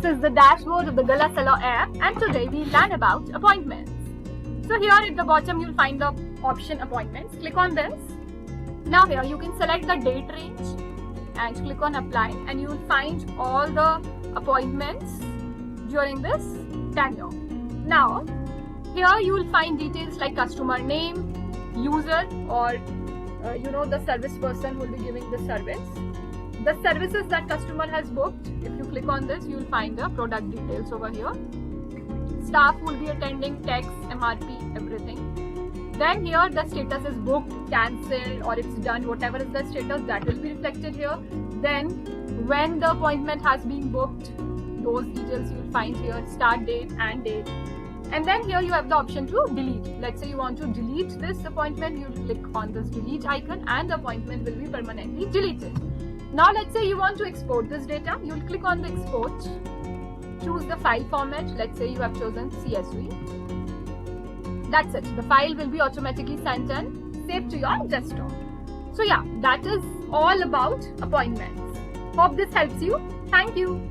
is the dashboard of the Galla Salon app, and today we learn about appointments. So here at the bottom you'll find the option appointments. Click on this. Now here you can select the date range and click on apply, and you will find all the appointments during this tenure. Now here you will find details like customer name, user, or the service person who will be giving the service, the services that customer has booked. If you click on this, you will find the product details over here. Staff will be attending, tax, MRP, everything. Then here the status is booked, cancelled, or it's done, whatever is the status, that will be reflected here. Then when the appointment has been booked, those details you will find here, start date and date. And then here you have the option to delete. Let's say you want to delete this appointment, you click on this delete icon and the appointment will be permanently deleted. Now let's say you want to export this data, you will click on the export, choose the file format. Let's say you have chosen CSV. That's it. The file will be automatically sent and saved to your desktop. So yeah, that is all about appointments. Hope this helps you. Thank you.